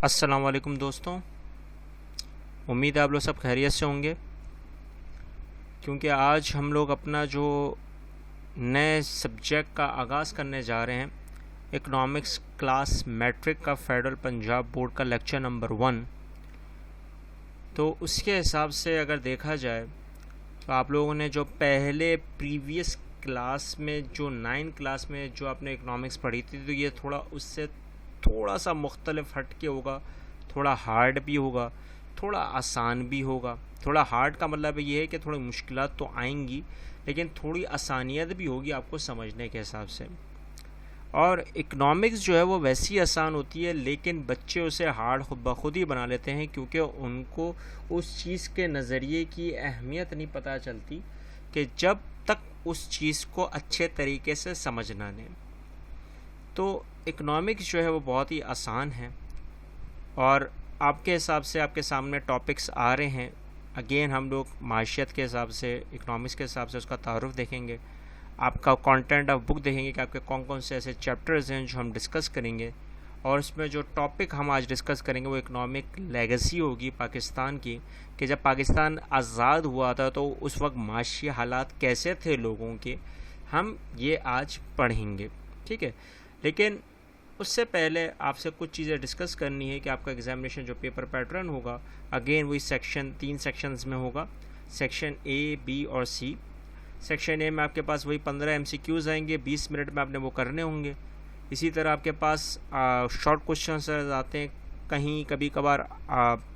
السلام علیکم دوستوں، امید ہے آپ لوگ سب خیریت سے ہوں گے، کیونکہ آج ہم لوگ اپنا جو نئے سبجیکٹ کا آغاز کرنے جا رہے ہیں، اکنامکس کلاس میٹرک کا فیڈرل پنجاب بورڈ کا لیکچر نمبر 1۔ تو اس کے حساب سے اگر دیکھا جائے تو آپ لوگوں نے جو پہلے پریویس کلاس میں جو 9 کلاس میں جو آپ نے اکنامکس پڑھی تھی، تو یہ تھوڑا اس سے تھوڑا سا مختلف ہٹ کے ہوگا، تھوڑا ہارڈ بھی ہوگا، تھوڑا آسان بھی ہوگا۔ تھوڑا ہارڈ کا مطلب یہ ہے کہ تھوڑی مشکلات تو آئیں گی، لیکن تھوڑی آسانیت بھی ہوگی آپ کو سمجھنے کے حساب سے۔ اور اکنامکس جو ہے وہ ویسی آسان ہوتی ہے، لیکن بچے اسے ہارڈ خود بخود ہی بنا لیتے ہیں، کیونکہ ان کو اس چیز کے نظریے کی اہمیت نہیں پتہ چلتی کہ جب تک اس چیز کو اچھے طریقے سے سمجھ نہ لیں۔ تو اکنامکس جو ہے وہ بہت ہی آسان ہے، اور آپ کے حساب سے آپ کے سامنے ٹاپکس آ رہے ہیں۔ اگین ہم لوگ معیشت کے حساب سے، اکنامکس کے حساب سے اس کا تعارف دیکھیں گے، آپ کا کانٹینٹ آف بک دیکھیں گے کہ آپ کے کون کون سے ایسے چیپٹرز ہیں جو ہم ڈسکس کریں گے، اور اس میں جو ٹاپک ہم آج ڈسکس کریں گے وہ اکنامک لیگیسی ہوگی پاکستان کی، کہ جب پاکستان آزاد ہوا تھا تو اس وقت معاشی حالات کیسے تھے لوگوں کے، ہم یہ آج پڑھیں گے، ٹھیک ہے۔ لیکن اس سے پہلے آپ سے کچھ چیزیں ڈسکس کرنی ہے کہ آپ کا ایگزامینیشن جو پیپر پیٹرن ہوگا، اگین وہی 3 سیکشنز میں ہوگا، سیکشن اے، بی اور سی۔ سیکشن اے میں آپ کے پاس وہی 15 MCQs آئیں گے، 20 منٹ میں آپ نے وہ کرنے ہوں گے۔ اسی طرح آپ کے پاس شارٹ کوشچنز آتے ہیں، کہیں کبھی کبھار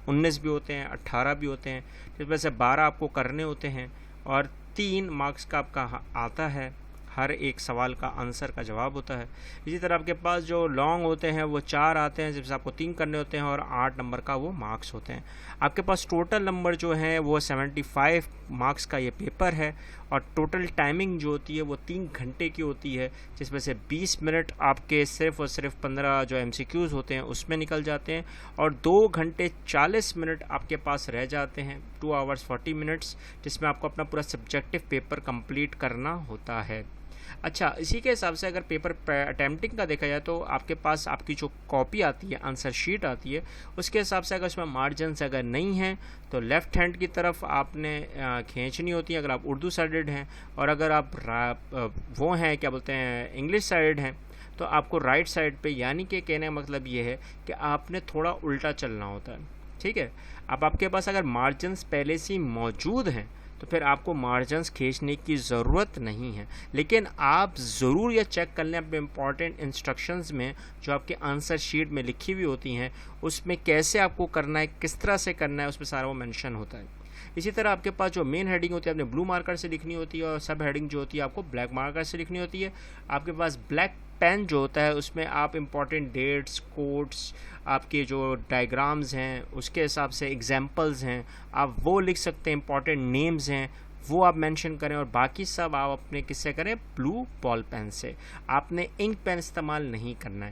19 بھی ہوتے ہیں، 18 بھی ہوتے ہیں، جس میں سے 12 آپ کو کرنے ہوتے ہیں، اور 3 مارکس کا آپ کا آتا ہے، ہر ایک سوال کا آنسر کا جواب ہوتا ہے۔ اسی طرح آپ کے پاس جو لانگ ہوتے ہیں وہ 4 آتے ہیں، جس سے آپ کو 3 کرنے ہوتے ہیں، اور 8 نمبر کا وہ مارکس ہوتے ہیں۔ آپ کے پاس ٹوٹل نمبر جو ہیں وہ 75 مارکس کا یہ پیپر ہے، اور ٹوٹل ٹائمنگ جو ہوتی ہے وہ 3 گھنٹے کی ہوتی ہے، جس میں سے 20 منٹ آپ کے صرف اور صرف 15 جو MCQs ہوتے ہیں اس میں نکل جاتے ہیں، اور 2 گھنٹے 40 منٹ آپ کے پاس رہ جاتے ہیں، 2 hours 40 minutes، جس میں آپ کو اپنا پورا سبجیکٹو پیپر کمپلیٹ کرنا ہوتا ہے۔ اچھا، اسی کے حساب سے اگر پیپر اٹیمپٹنگ کا دیکھا جائے تو آپ کے پاس آپ کی جو کاپی آتی ہے، آنسر شیٹ آتی ہے، اس کے حساب سے اگر اس میں مارجنس اگر نہیں ہیں تو لیفٹ ہینڈ کی طرف آپ نے کھینچنی ہوتی ہے اگر آپ اردو سائڈڈ ہیں، اور اگر آپ وہ ہیں کیا بولتے ہیں انگلش سائڈڈ ہیں تو آپ کو رائٹ سائڈ پہ، یعنی کہ کہنے کا مطلب یہ ہے کہ آپ نے تھوڑا الٹا چلنا ہوتا ہے، ٹھیک ہے۔ اب آپ کے پاس اگر مارجنس پہلے سے موجود ہیں تو پھر آپ کو مارجنس کھینچنے کی ضرورت نہیں ہے، لیکن آپ ضرور یہ چیک کر لیں اپنے امپورٹنٹ انسٹرکشنز میں جو آپ کے آنسر شیٹ میں لکھی ہوئی ہوتی ہیں، اس میں کیسے آپ کو کرنا ہے، کس طرح سے کرنا ہے، اس میں سارا وہ مینشن ہوتا ہے۔ اسی طرح آپ کے پاس جو مین ہیڈنگ ہوتی ہے آپ نے بلو مارکر سے لکھنی ہوتی ہے، اور سب ہیڈنگ جو ہوتی ہے آپ کو بلیک مارکر سے لکھنی ہوتی ہے۔ آپ کے پاس بلیک پین جو ہوتا ہے اس میں آپ امپورٹنٹ ڈیٹس، کوڈس، آپ کے جو ڈائیگرامز ہیں اس کے حساب سے ایگزامپلز ہیں آپ وہ لکھ سکتے ہیں، امپورٹنٹ نیمز ہیں وہ آپ مینشن کریں، اور باقی سب آپ اپنے کس سے کریں، بلو بال پین سے۔ آپ نے انک پین استعمال نہیں کرنا ہے۔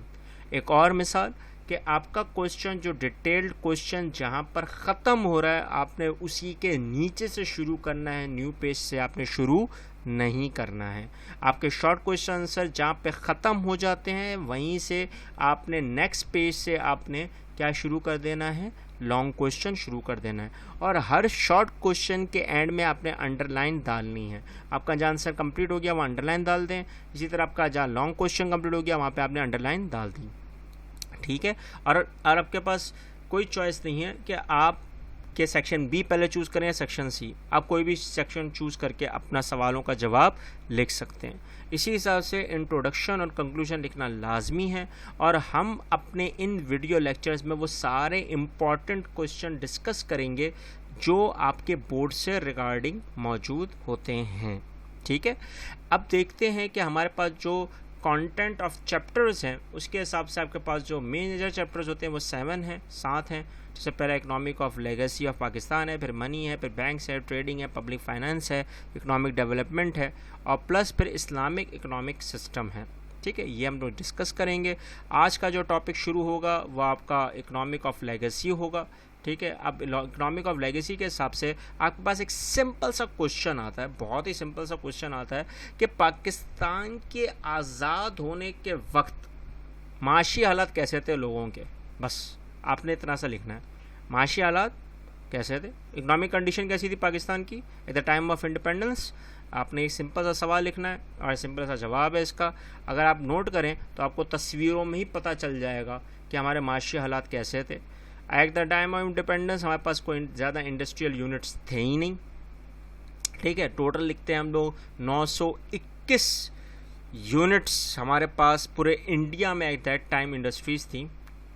ایک اور مثال کہ آپ کا کوشچن جو ڈیٹیلڈ کوشچن جہاں پر ختم ہو رہا ہے آپ نے اسی کے نیچے سے شروع کرنا ہے، نیو پیج سے آپ نے شروع نہیں کرنا ہے۔ آپ کے شارٹ کوشچن آنسر جہاں پہ ختم ہو جاتے ہیں وہیں سے آپ نے نیکسٹ پیج سے آپ نے کیا شروع کر دینا ہے، لانگ کوشچن شروع کر دینا ہے، اور ہر شارٹ کوشچن کے اینڈ میں آپ نے انڈر لائن ڈالنی ہے۔ آپ کا جہاں آنسر کمپلیٹ ہو گیا وہاں انڈر لائن ڈال دیں، اسی طرح آپ کا جہاں لانگ کوشچن کمپلیٹ ہو گیا وہاں پہ آپ نے انڈر لائن ڈال دی، ٹھیک ہے۔ اور آپ کے پاس کوئی چوائس نہیں ہے کہ آپ کہ سیکشن بی پہلے چوز کریں یا سیکشن سی، آپ کوئی بھی سیکشن چوز کر کے اپنا سوالوں کا جواب لکھ سکتے ہیں۔ اسی حساب سے انٹروڈکشن اور کنکلوژن لکھنا لازمی ہے، اور ہم اپنے ان ویڈیو لیکچرز میں وہ سارے امپورٹنٹ کوشچن ڈسکس کریں گے جو آپ کے بورڈ سے ریگارڈنگ موجود ہوتے ہیں، ٹھیک ہے۔ اب دیکھتے ہیں کہ ہمارے پاس جو کانٹینٹ آف چیپٹرز ہیں اس کے حساب سے آپ کے پاس جو میجر چیپٹرز ہوتے ہیں وہ 7 ہیں، جیسے پہلا economic of legacy of Pakistan ہے، پھر منی ہے، پھر بینکس ہے، ٹریڈنگ ہے، پبلک فائنانس ہے، اکنامک ڈیولپمنٹ ہے، اور پلس پھر اسلامک اکنامک سسٹم ہے، ٹھیک ہے۔ یہ ہم لوگ ڈسکس کریں گے۔ آج کا جو ٹاپک شروع ہوگا وہ آپ کا اکنامک آف لیگیسی ہوگا، ٹھیک ہے۔ اب اکنامک آف لیگیسی کے حساب سے آپ کے پاس ایک سمپل سا کوشچن آتا ہے، بہت ہی سمپل سا کوشچن آتا ہے کہ پاکستان کے آزاد ہونے کے وقت معاشی حالات کیسے تھے لوگوں کے، بس آپ نے اتنا سا لکھنا ہے. معاشی حالات کیسے تھے, اکنامک کنڈیشن کیسی تھی پاکستان کی at the time of independence. آپ نے ایک سمپل سا سوال لکھنا ہے اور سمپل سا جواب ہے اس کا. اگر آپ نوٹ کریں تو آپ کو تصویروں میں ہی پتہ چل جائے گا کہ ہمارے معاشی حالات کیسے تھے. At the time of independence ہمارے پاس کوئی زیادہ انڈسٹریل یونٹس تھے ہی نہیں. ٹھیک ہے, ٹوٹل لکھتے ہیں ہم لوگ 921 یونٹس ہمارے پاس پورے انڈیا میں ایٹ دیٹ ٹائم انڈسٹریز تھیں.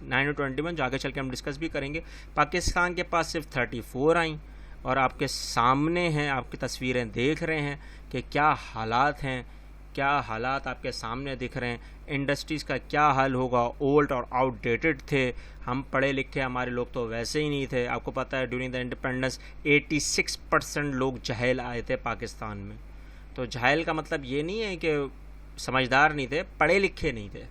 921 جو آگے چل کے ہم ڈسکس بھی کریں گے. پاکستان کے پاس صرف 34 آئیں اور آپ کے سامنے ہیں, آپ کی تصویریں دیکھ رہے ہیں کہ کیا حالات ہیں, کیا حالات آپ کے سامنے دکھ رہے ہیں. انڈسٹریز کا کیا حال ہوگا, اولڈ اور آؤٹ ڈیٹڈ تھے. ہم پڑھے لکھے ہمارے لوگ تو ویسے ہی نہیں تھے. آپ کو پتہ ہے ڈیورنگ دا انڈیپینڈنس 86% لوگ جاہل آئے تھے پاکستان میں. تو جاہل کا مطلب یہ نہیں ہے کہ سمجھدار نہیں تھے, پڑھے لکھے نہیں تھے.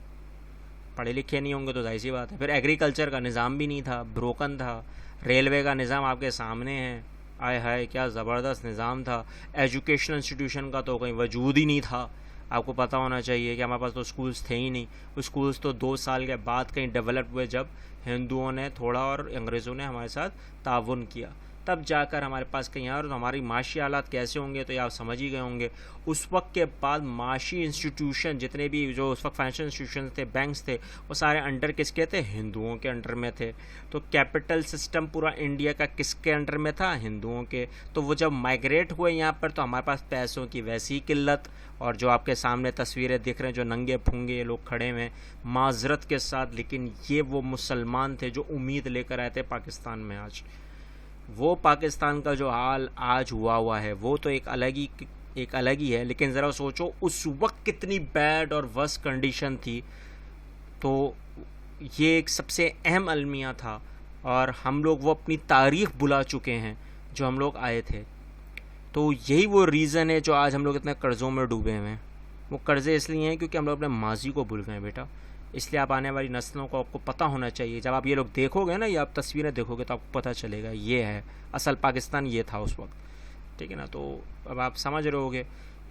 پڑھے لکھے نہیں ہوں گے تو ظاہر سی بات ہے. پھر ایگریکلچر کا نظام بھی نہیں تھا, بروکن تھا. ریلوے کا نظام آپ کے سامنے ہے, آئے ہائے کیا زبردست نظام تھا. ایجوکیشن انسٹیٹیوشن کا تو کہیں وجود ہی نہیں تھا. آپ کو پتہ ہونا چاہیے کہ ہمارے پاس تو اسکولس تھے ہی نہیں. اسکولس تو 2 سال کے بعد کہیں ڈیولپ ہوئے جب ہندوؤں نے تھوڑا اور انگریزوں نے ہمارے ساتھ تعاون کیا, تب جا کر ہمارے پاس کہیں اور ہماری معاشی حالات کیسے ہوں گے تو یہ آپ سمجھ ہی گئے ہوں گے. اس وقت کے بعد معاشی انسٹیٹیوشن جتنے بھی جو اس وقت فائنینشیل انسٹیٹیوشن تھے, بینکس تھے, وہ سارے انڈر کس کے تھے, ہندوؤں کے انڈر میں تھے. تو کیپٹل سسٹم پورا انڈیا کا کس کے انڈر میں تھا, ہندوؤں کے. تو وہ جب مائگریٹ ہوئے یہاں پر تو ہمارے پاس پیسوں کی ویسی قلت, اور جو آپ کے سامنے تصویریں دکھ رہے ہیں جو ننگے پھنگے لوگ کھڑے ہوئے معذرت کے ساتھ, لیکن یہ وہ مسلمان تھے جو امید لے کر آئے تھے پاکستان میں. آج وہ پاکستان کا جو حال آج ہوا ہے وہ تو ایک الگ ہی ہے. لیکن ذرا سوچو اس وقت کتنی بیڈ اور ورس کنڈیشن تھی. تو یہ ایک سب سے اہم المیہ تھا, اور ہم لوگ وہ اپنی تاریخ بلا چکے ہیں جو ہم لوگ آئے تھے. تو یہی وہ ریزن ہے جو آج ہم لوگ اتنے قرضوں میں ڈوبے ہوئے ہیں. وہ قرضے اس لیے ہیں کیونکہ ہم لوگ اپنے ماضی کو بھول گئے ہیں بیٹا. اس لیے آپ آنے والی نسلوں کو آپ کو پتہ ہونا چاہیے. جب آپ یہ لوگ دیکھو گے نا, یا آپ تصویریں دیکھو گے تو آپ کو پتہ چلے گا یہ ہے اصل پاکستان, یہ تھا اس وقت. ٹھیک ہے نا. تو اب آپ سمجھ رہے ہوگے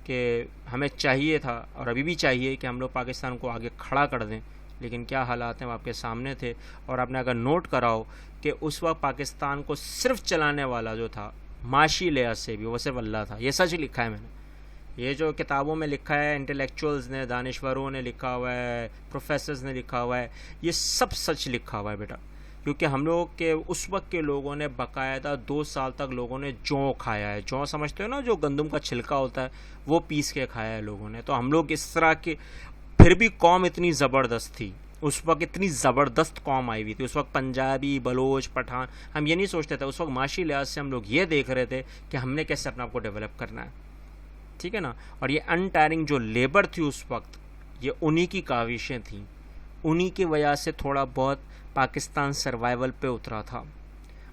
کہ ہمیں چاہیے تھا اور ابھی بھی چاہیے کہ ہم لوگ پاکستان کو آگے کھڑا کر دیں. لیکن کیا حالات ہیں وہ آپ کے سامنے تھے. اور آپ نے اگر نوٹ کرا ہو کہ اس وقت پاکستان کو صرف چلانے والا جو تھا معاشی لحاظ سے بھی, وہ صرف اللہ تھا. یہ سچ لکھا ہے میں نے. یہ جو کتابوں میں لکھا ہے, انٹلیکچوئلز نے, دانشوروں نے لکھا ہوا ہے, پروفیسرز نے لکھا ہوا ہے, یہ سب سچ لکھا ہوا ہے بیٹا. کیونکہ ہم لوگ کے اس وقت کے لوگوں نے باقاعدہ 2 سال تک لوگوں نے جو کھایا ہے. جو سمجھتے ہو نا, جو گندم کا چھلکا ہوتا ہے, وہ پیس کے کھایا ہے لوگوں نے. تو ہم لوگ اس طرح کے, پھر بھی قوم اتنی زبردست تھی اس وقت, اتنی زبردست قوم آئی ہوئی تھی اس وقت. پنجابی, بلوچ, پٹھان, ہم یہ نہیں سوچتے تھے اس وقت. معاشی لحاظ سے ہم لوگ یہ دیکھ رہے تھے کہ ہم نے کیسے اپنے آپ کو ڈیولپ کرنا ہے. ٹھیک ہے نا. اور یہ انٹائرنگ جو لیبر تھی اس وقت, یہ انہی کی کاوشیں تھیں. انہی کی وجہ سے تھوڑا بہت پاکستان سروائیول پہ اترا تھا,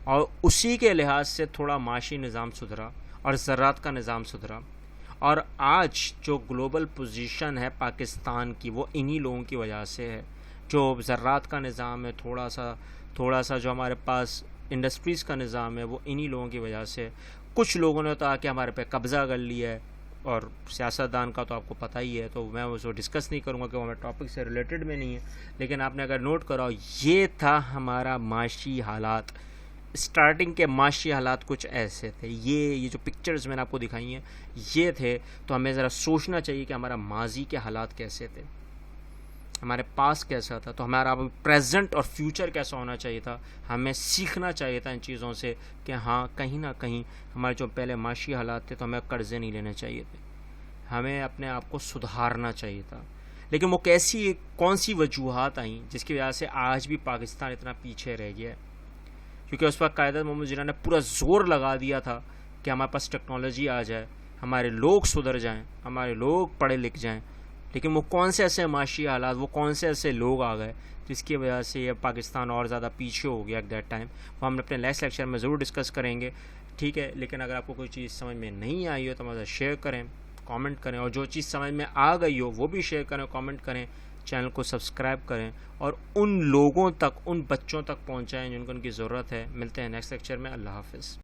اور اسی کے لحاظ سے تھوڑا معاشی نظام سدھرا اور زراعت کا نظام سدھرا. اور آج جو گلوبل پوزیشن ہے پاکستان کی, وہ انہی لوگوں کی وجہ سے ہے. جو زراعت کا نظام ہے, تھوڑا سا جو ہمارے پاس انڈسٹریز کا نظام ہے, وہ انہی لوگوں کی وجہ سے. کچھ لوگوں نے تو آ کے ہمارے پہ قبضہ کر لیا ہے, اور سیاستدان کا تو آپ کو پتہ ہی ہے, تو میں اس کو ڈسکس نہیں کروں گا کہ وہ ہمارے ٹاپک سے ریلیٹڈ میں نہیں ہے. لیکن آپ نے اگر نوٹ کرا, یہ تھا ہمارا معاشی حالات. اسٹارٹنگ کے معاشی حالات کچھ ایسے تھے. یہ جو پکچرز میں نے آپ کو دکھائی ہیں یہ تھے. تو ہمیں ذرا سوچنا چاہیے کہ ہمارا ماضی کے حالات کیسے تھے, ہمارے پاس کیسا تھا, تو ہمارا پریزنٹ اور فیوچر کیسا ہونا چاہیے تھا. ہمیں سیکھنا چاہیے تھا ان چیزوں سے کہ ہاں کہیں نہ کہیں ہمارے جو پہلے معاشی حالات تھے تو ہمیں قرضے نہیں لینے چاہیے تھے, ہمیں اپنے آپ کو سدھارنا چاہیے تھا. لیکن وہ کون سی وجوہات آئیں جس کی وجہ سے آج بھی پاکستان اتنا پیچھے رہ گیا ہے. کیونکہ اس وقت قائد محمد جناح نے پورا زور لگا دیا تھا کہ ہمارے پاس ٹیکنالوجی آ جائے, ہمارے لوگ سدھر جائیں, ہمارے لوگ پڑھے لکھ جائیں. لیکن وہ کون سے ایسے معاشی حالات, وہ کون سے ایسے لوگ آ گئے جس کی وجہ سے یہ پاکستان اور زیادہ پیچھے ہو گیا ایٹ دیٹ ٹائم. وہ ہم اپنے نیکسٹ لیکچر میں ضرور ڈسکس کریں گے. ٹھیک ہے. لیکن اگر آپ کو کوئی چیز سمجھ میں نہیں آئی ہو تو ہمارے ساتھ شیئر کریں, کامنٹ کریں, اور جو چیز سمجھ میں آ گئی ہو وہ بھی شیئر کریں, کامنٹ کریں, چینل کو سبسکرائب کریں, اور ان لوگوں تک, ان بچوں تک پہنچائیں جن کو ان کی ضرورت ہے. ملتے ہیں نیکسٹ لیکچر میں. اللہ حافظ.